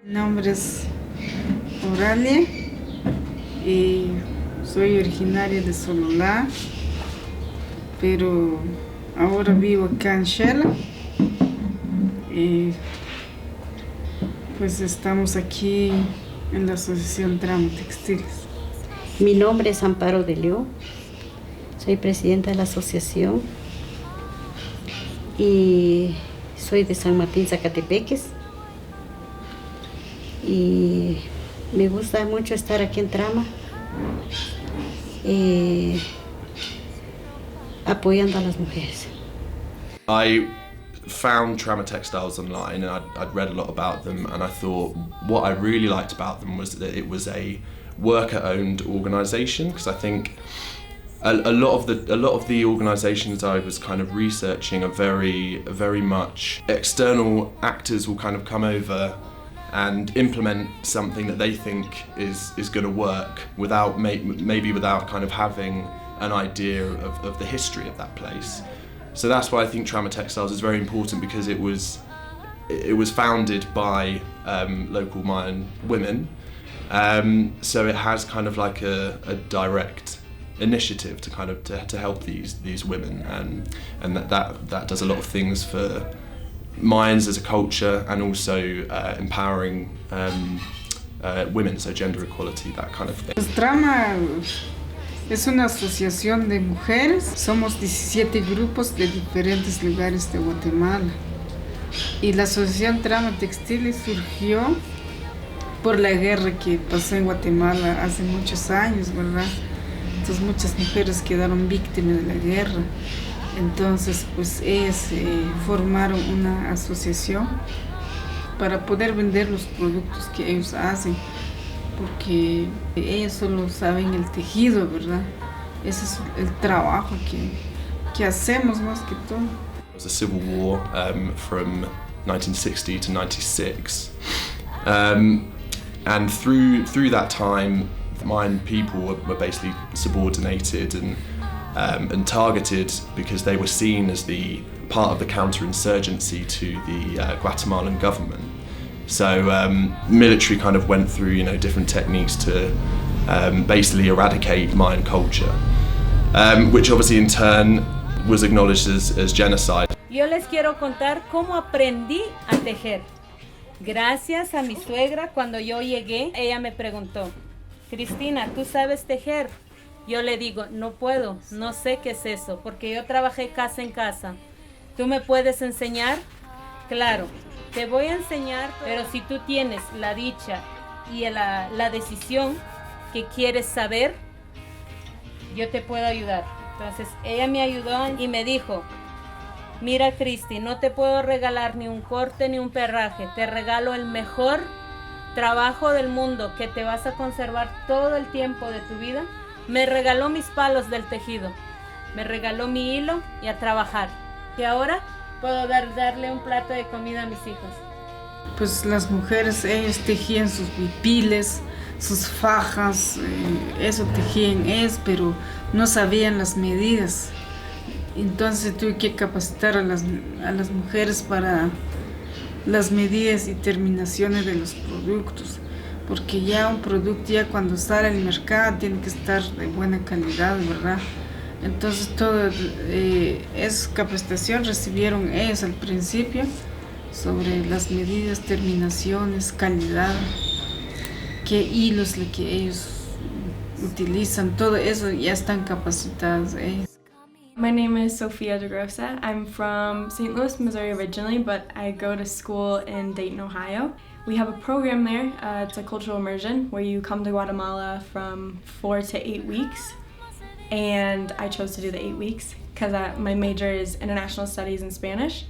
Mi nombre es Oralia y soy originaria de Sololá, pero ahora vivo acá en Shela y pues estamos aquí en la asociación Trama Textiles. Mi nombre es Amparo de León, soy presidenta de la asociación y soy de San Martín, Zacatepeques. Y me gusta mucho estar aquí en Trama, apoyando a las mujeres. I found Trama Textiles online and I'd read a lot about them, and I thought what I really liked about them was that it was a worker-owned organisation, because I think a lot of the organisations I was kind of researching are very much external actors will kind of come over and implement something that they think is going to work without maybe without kind of having an idea of the history of that place. So that's why I think Trama Textiles is very important, because it was founded by local Mayan women, so it has kind of like a direct initiative to kind of to help these women, and that does a lot of things for Mayans as a culture, and also empowering women, so gender equality, that kind of thing. Trama es una asociación de mujeres, somos 17 grupos de diferentes lugares de Guatemala, y la asociación Trama Textiles surgió por la guerra que pasó en Guatemala hace muchos años, ¿verdad? Entonces muchas mujeres quedaron víctimas de la guerra. Entonces, pues ellas formaron una asociación para poder vender los productos que ellos hacen, porque ellas solo saben el tejido, ¿verdad? Ese es el trabajo que hacemos más que todo. There was a civil war from 1960 to 96, and through that time, Mayan people were basically subordinated and targeted because they were seen as the part of the counterinsurgency to the Guatemalan government. So military kind of went through different techniques to basically eradicate Mayan culture, which obviously in turn was acknowledged as genocide. Yo les quiero contar cómo aprendí a tejer. Gracias a mi suegra, cuando yo llegué, ella me preguntó: Cristina, ¿tú sabes tejer? Yo le digo, no puedo, no sé qué es eso, porque yo trabajé casa en casa. ¿Tú me puedes enseñar? Claro, te voy a enseñar, pero si tú tienes la dicha y la decisión que quieres saber, yo te puedo ayudar. Entonces ella me ayudó y me dijo: mira, Cristi, no te puedo regalar ni un corte ni un perraje, te regalo el mejor trabajo del mundo que te vas a conservar todo el tiempo de tu vida. Me regaló mis palos del tejido, me regaló mi hilo y a trabajar. Y ahora puedo darle un plato de comida a mis hijos. Pues las mujeres, ellas tejían sus huipiles, sus fajas, eso tejían pero no sabían las medidas. Entonces tuve que capacitar a las mujeres para las medidas y terminaciones de los productos, porque ya un producto, ya cuando sale al mercado, tiene que estar de buena calidad, ¿verdad? Entonces toda esa capacitación recibieron ellos al principio sobre las medidas, terminaciones, calidad, qué hilos que ellos utilizan, todo eso ya están capacitados ellos. My name is Sofia DeGrosa. I'm from St. Louis, Missouri originally, but I go to school in Dayton, Ohio. We have a program there, it's a cultural immersion, where you come to Guatemala from 4 to 8 weeks. And I chose to do the 8 weeks because my major is international studies and Spanish.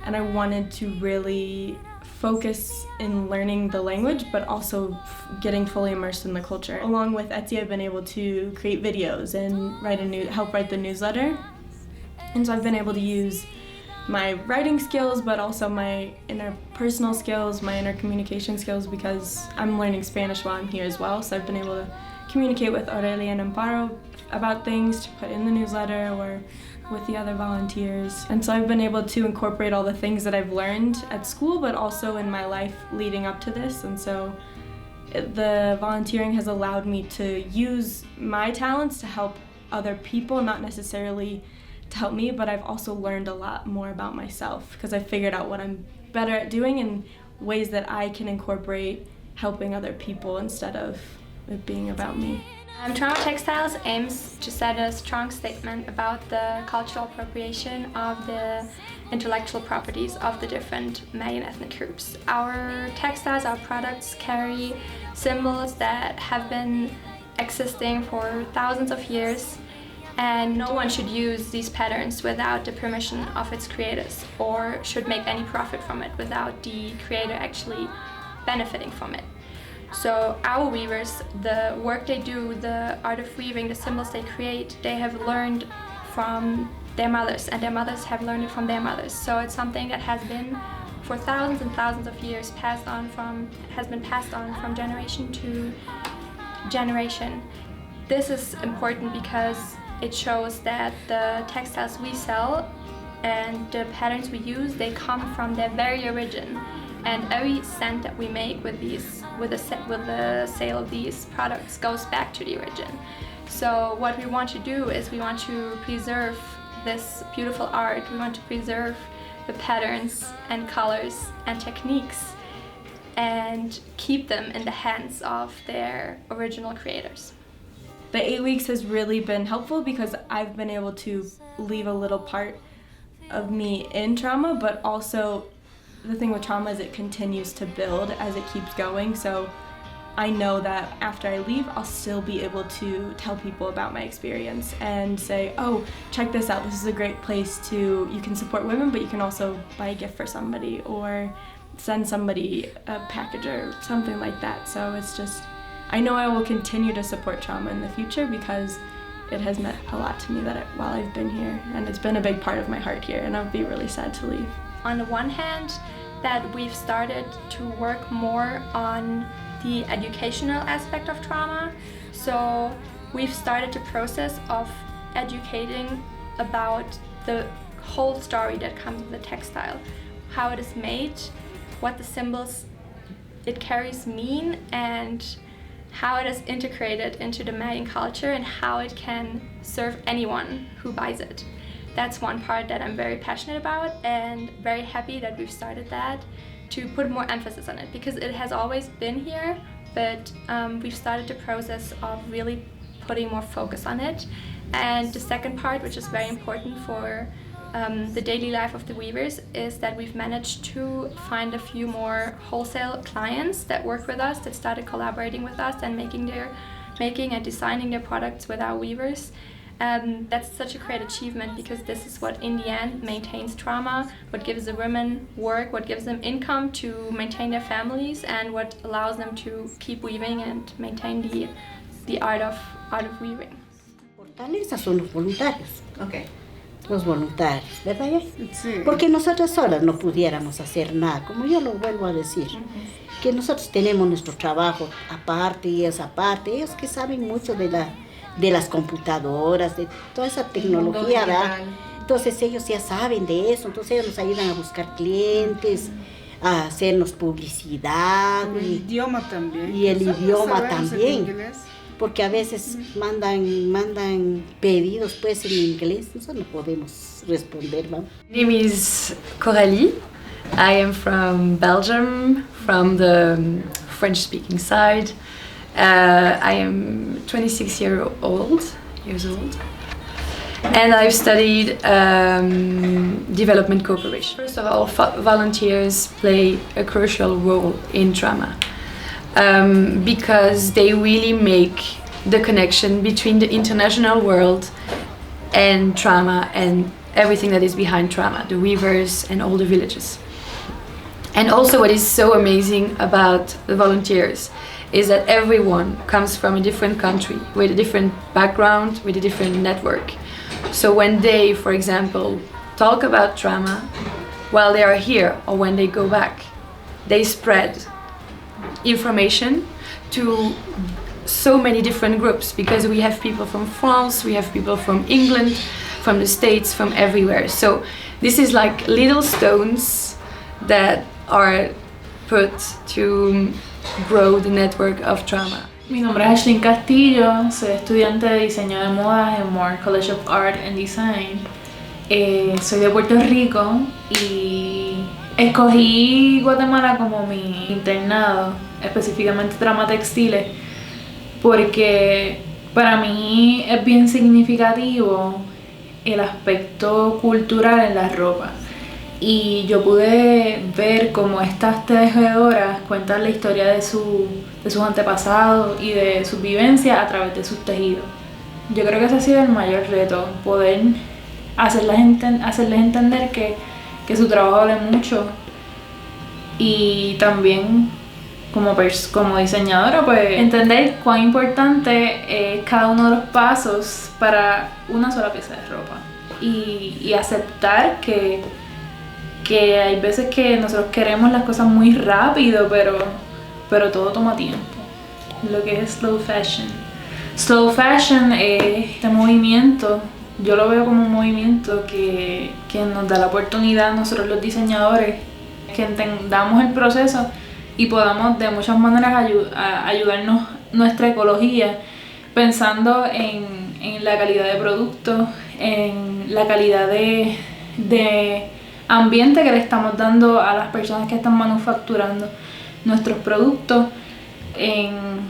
And I wanted to really focus in learning the language, but also getting fully immersed in the culture. Along with Etsy, I've been able to create videos and help write the newsletter. And so I've been able to use my writing skills, but also my interpersonal skills, my intercommunication skills, because I'm learning Spanish while I'm here as well. So I've been able to communicate with Aurelia and Amparo about things to put in the newsletter or with the other volunteers. And so I've been able to incorporate all the things that I've learned at school, but also in my life leading up to this. And so the volunteering has allowed me to use my talents to help other people, not necessarily to help me, but I've also learned a lot more about myself because I've figured out what I'm better at doing and ways that I can incorporate helping other people instead of it being about me. Trama Textiles aims to set a strong statement about the cultural appropriation of the intellectual properties of the different Mayan ethnic groups. Our textiles, our products carry symbols that have been existing for thousands of years, and no one should use these patterns without the permission of its creators, or should make any profit from it without the creator actually benefiting from it. So our weavers, the work they do, the art of weaving, the symbols they create, they have learned from their mothers, and their mothers have learned it from their mothers. So it's something that has been for thousands and thousands of years has been passed on from generation to generation. This is important because it shows that the textiles we sell and the patterns we use, they come from their very origin. And every cent that we make with the sale of these products goes back to the origin. So what we want to do is we want to preserve this beautiful art. We want to preserve the patterns and colors and techniques and keep them in the hands of their original creators. The 8 weeks has really been helpful because I've been able to leave a little part of me in Trama, but also the thing with Trama is it continues to build as it keeps going. So I know that after I leave, I'll still be able to tell people about my experience and say, oh, check this out. This is a great place you can support women, but you can also buy a gift for somebody or send somebody a package or something like that. So it's just, I know I will continue to support Trama in the future because it has meant a lot to me while I've been here, and it's been a big part of my heart here, and I'd be really sad to leave. On the one hand, that we've started to work more on the educational aspect of Trama. So we've started the process of educating about the whole story that comes with the textile, how it is made, what the symbols it carries mean, and how it is integrated into the Mayan culture and how it can serve anyone who buys it. That's one part that I'm very passionate about and very happy that we've started that, to put more emphasis on it, because it has always been here, but we've started the process of really putting more focus on it. And the second part, which is very important for the daily life of the weavers, is that we've managed to find a few more wholesale clients that work with us, that started collaborating with us and making and designing their products with our weavers. That's such a great achievement, because this is what in the end maintains Trama, what gives the women work, what gives them income to maintain their families, and what allows them to keep weaving and maintain the art of weaving. Fortalezas son los voluntarios. Okay. Los voluntarios, ¿verdad? Sí. Porque nosotros solas no pudiéramos hacer nada, como yo lo vuelvo a decir, que nosotros tenemos nuestro trabajo aparte y es aparte, ellos que saben mucho de las computadoras, de toda esa tecnología, ¿verdad? Entonces ellos ya saben de eso, entonces ellos nos ayudan a buscar clientes, a hacernos publicidad. El idioma también. Y el idioma ¿Sabemos también. el inglés? Porque a veces mandan pedidos pues en inglés, nosotros no podemos responder, ¿no? My name is Coralie. I am from Belgium, from the French-speaking side. I am 26 years old, and I've studied development cooperation. First of all, volunteers play a crucial role in Trama. Because they really make the connection between the international world and Trama and everything that is behind Trama, the weavers and all the villages. And also what is so amazing about the volunteers is that everyone comes from a different country, with a different background, with a different network. So when they, for example, talk about Trama while they are here or when they go back, they spread information to so many different groups, because we have people from France, we have people from England, from the States, from everywhere. So this is like little stones that are put to grow the network of Trama. Mi nombre es Ashlyn Castillo, soy estudiante de diseño de modas en Moore College of Art and Design. Soy de Puerto Rico y escogí Guatemala como mi internado, específicamente Trama Textiles, porque para mí es bien significativo el aspecto cultural en la ropa. Y yo pude ver cómo estas tejedoras cuentan la historia de sus antepasados y de sus vivencias a través de sus tejidos. Yo creo que ese ha sido el mayor reto, poder hacerles entender que su trabajo vale mucho, y también como diseñadora pues entender cuán importante es cada uno de los pasos para una sola pieza de ropa, y aceptar que hay veces que nosotros queremos las cosas muy rápido, pero todo toma tiempo. Lo que es slow fashion. Slow fashion es este movimiento, yo lo veo como un movimiento que nos da la oportunidad a nosotros los diseñadores que entendamos el proceso y podamos de muchas maneras ayudarnos nuestra ecología, pensando en la calidad de producto, en la calidad de ambiente que le estamos dando a las personas que están manufacturando nuestros productos, en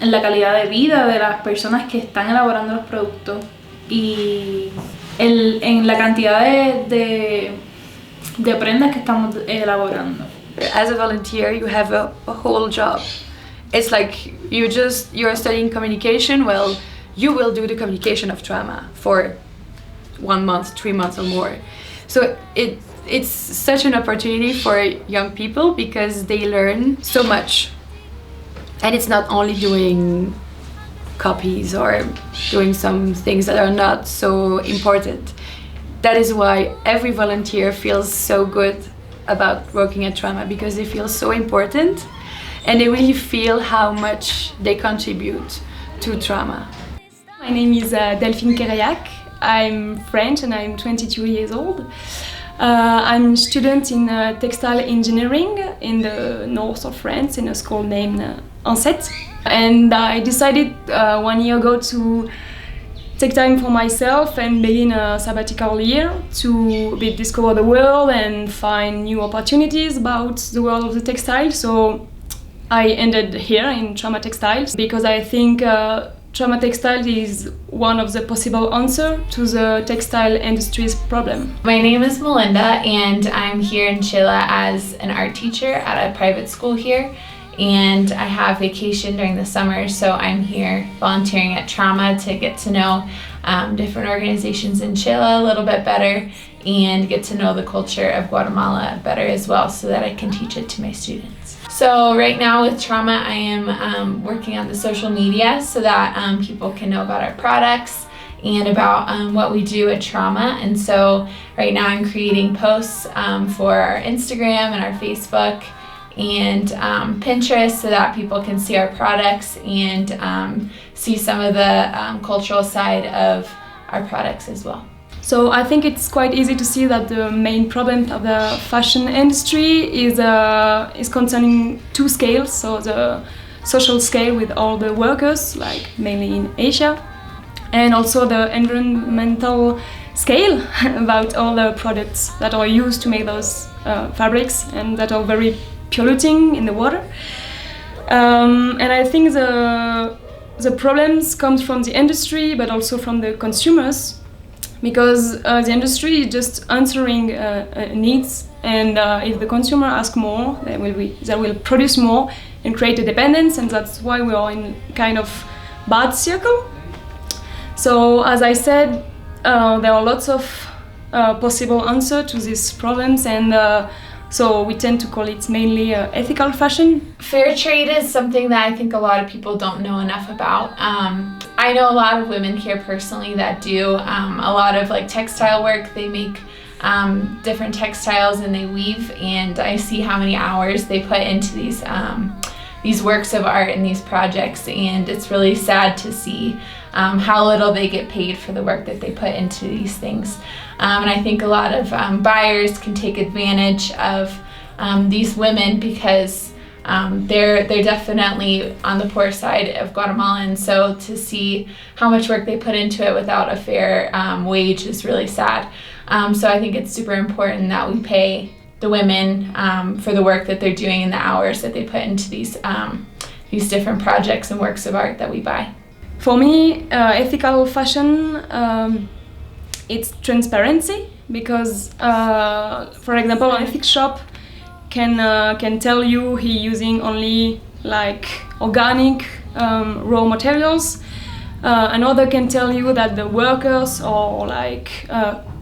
la calidad de vida de las personas que están elaborando los productos, y en la cantidad de prendas que estamos elaborando. As a volunteer, you have a whole job. It's like you're studying communication. Well, you will do the communication of Trama for 1 month, 3 months or more. So it's such an opportunity for young people, because they learn so much. And it's not only doing copies or doing some things that are not so important. That is why every volunteer feels so good about working at Trama, because they feel so important and they really feel how much they contribute to Trama. My name is Delphine Keriak. I'm French and I'm 22 years old. I'm a student in textile engineering in the north of France in a school named Ancet. And I decided 1 year ago to take time for myself and begin a sabbatical year to discover the world and find new opportunities about the world of the textile. So I ended here in Trama Textiles because I think Trama Textiles is one of the possible answers to the textile industry's problem. My name is Melinda and I'm here in Chile as an art teacher at a private school here. And I have vacation during the summer, so I'm here volunteering at Trama to get to know different organizations in Chile a little bit better and get to know the culture of Guatemala better as well, so that I can teach it to my students. So right now with Trama, I am working on the social media so that people can know about our products and about what we do at Trama. And so right now I'm creating posts for our Instagram and our Facebook and Pinterest so that people can see our products and see some of the cultural side of our products as well. So I think it's quite easy to see that the main problem of the fashion industry is concerning two scales. So the social scale with all the workers, like mainly in Asia, and also the environmental scale about all the products that are used to make those fabrics and that are very polluting in the water. And I think the problems comes from the industry, but also from the consumers, because the industry is just answering needs, and if the consumer asks more, they will produce more and create a dependence, and that's why we are in kind of bad circle. So as I said, there are lots of possible answers to these problems, and so we tend to call it mainly ethical fashion. Fair trade is something that I think a lot of people don't know enough about. I know a lot of women here personally that do a lot of like textile work. They make different textiles and they weave, and I see how many hours they put into these these works of art and these projects, and it's really sad to see how little they get paid for the work that they put into these things. And I think a lot of buyers can take advantage of these women because they're definitely on the poor side of Guatemala, and so to see how much work they put into it without a fair wage is really sad. So I think it's super important that we pay the women for the work that they're doing and the hours that they put into these different projects and works of art that we buy. For me, ethical fashion, it's transparency, because, for example, an ethics shop can tell you he using only like organic raw materials. Another can tell you that the workers are like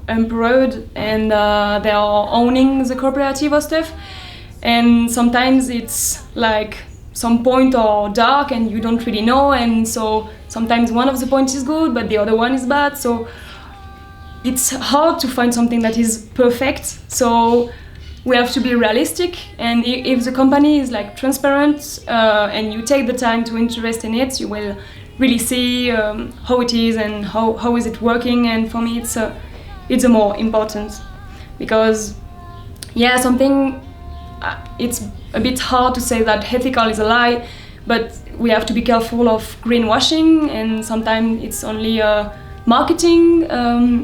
employed and they are owning the cooperative or stuff. And sometimes it's like some point are dark and you don't really know, and so sometimes one of the points is good but the other one is bad, so it's hard to find something that is perfect. So we have to be realistic, and if the company is like transparent and you take the time to invest in it, you will really see how it is and how is it working. And for me it's a more important, because something it's a bit hard to say that ethical is a lie, but we have to be careful of greenwashing, and sometimes it's only a marketing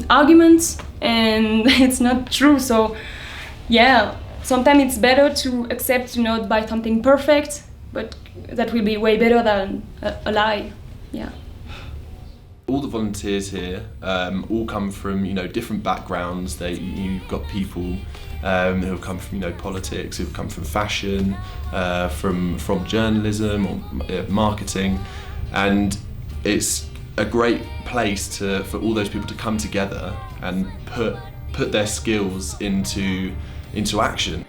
argument and it's not true. So sometimes it's better to accept to not buy something perfect, but that will be way better than a lie. All the volunteers here all come from different backgrounds. You've got people who come from politics, who've come from fashion, from journalism or marketing, and it's a great place for all those people to come together and put their skills into action.